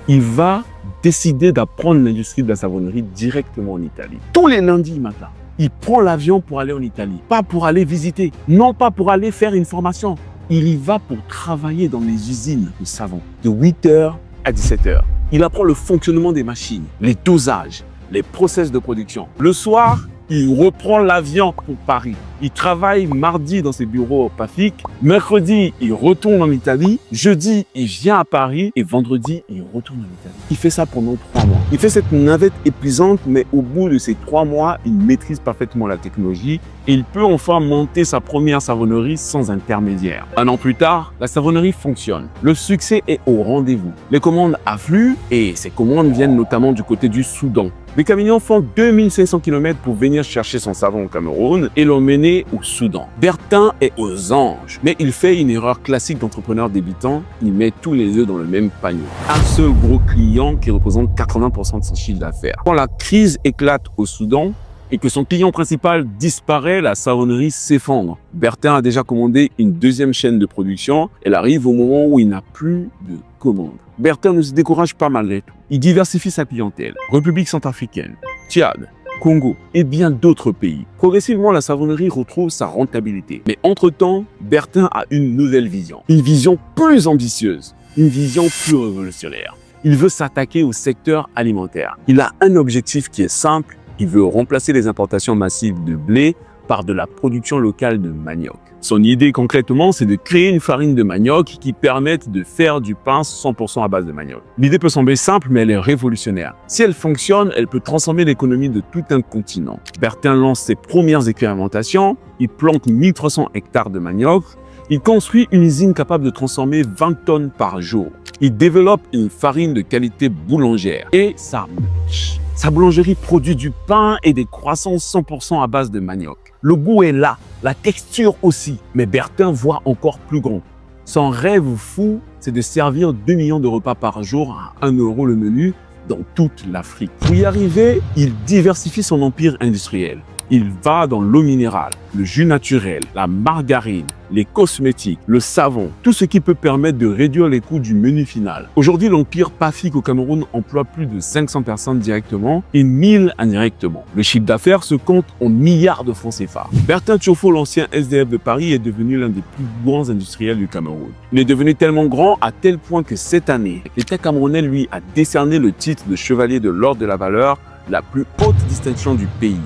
il va décider d'apprendre l'industrie de la savonnerie directement en Italie. Tous les lundis matin, il prend l'avion pour aller en Italie. Pas pour aller visiter, non pas pour aller faire une formation. Il y va pour travailler dans les usines de savon de 8h à 17h. Il apprend le fonctionnement des machines, les dosages, les process de production. Le soir, il reprend l'avion pour Paris. Il travaille mardi dans ses bureaux au PAFIC. Mercredi, il retourne en Italie. Jeudi, il vient à Paris. Et vendredi, il retourne en Italie. Il fait ça pendant 3 mois. Il fait cette navette épuisante, mais au bout de ces 3 mois, il maîtrise parfaitement la technologie et il peut enfin monter sa première savonnerie sans intermédiaire. 1 an plus tard, la savonnerie fonctionne. Le succès est au rendez-vous. Les commandes affluent et ces commandes viennent notamment du côté du Soudan. Les camions font 2500 km pour venir chercher son savon au Cameroun et l'emmener au Soudan. Bertin est aux anges, mais il fait une erreur classique d'entrepreneur débutant. Il met tous les œufs dans le même panier. Un seul gros client qui représente 80% de son chiffre d'affaires. Quand la crise éclate au Soudan et que son client principal disparaît, la savonnerie s'effondre. Bertin a déjà commandé une deuxième chaîne de production. Elle arrive au moment où il n'a plus de commandes. Bertin ne se décourage pas malgré tout. Il diversifie sa clientèle. République centrafricaine, Tchad, Congo et bien d'autres pays. Progressivement, la savonnerie retrouve sa rentabilité. Mais entre-temps, Bertin a une nouvelle vision. Une vision plus ambitieuse. Une vision plus révolutionnaire. Il veut s'attaquer au secteur alimentaire. Il a un objectif qui est simple. Il veut remplacer les importations massives de blé par de la production locale de manioc. Son idée concrètement, c'est de créer une farine de manioc qui permette de faire du pain 100% à base de manioc. L'idée peut sembler simple, mais elle est révolutionnaire. Si elle fonctionne, elle peut transformer l'économie de tout un continent. Bertin lance ses premières expérimentations, il plante 1300 hectares de manioc, il construit une usine capable de transformer 20 tonnes par jour. Il développe une farine de qualité boulangère et ça marche. Sa boulangerie produit du pain et des croissants 100% à base de manioc. Le goût est là, la texture aussi. Mais Bertin voit encore plus grand. Son rêve fou, c'est de servir 2 millions de repas par jour à 1 € le menu dans toute l'Afrique. Pour y arriver, il diversifie son empire industriel. Il va dans l'eau minérale, le jus naturel, la margarine, les cosmétiques, le savon, tout ce qui peut permettre de réduire les coûts du menu final. Aujourd'hui, l'empire PAFIC au Cameroun emploie plus de 500 personnes directement et 1000 indirectement. Le chiffre d'affaires se compte en milliards de francs CFA. Bertin Thiaufo, l'ancien SDF de Paris, est devenu l'un des plus grands industriels du Cameroun. Il est devenu tellement grand à tel point que cette année, l'État camerounais lui a décerné le titre de chevalier de l'Ordre de la Valeur, la plus haute distinction du pays.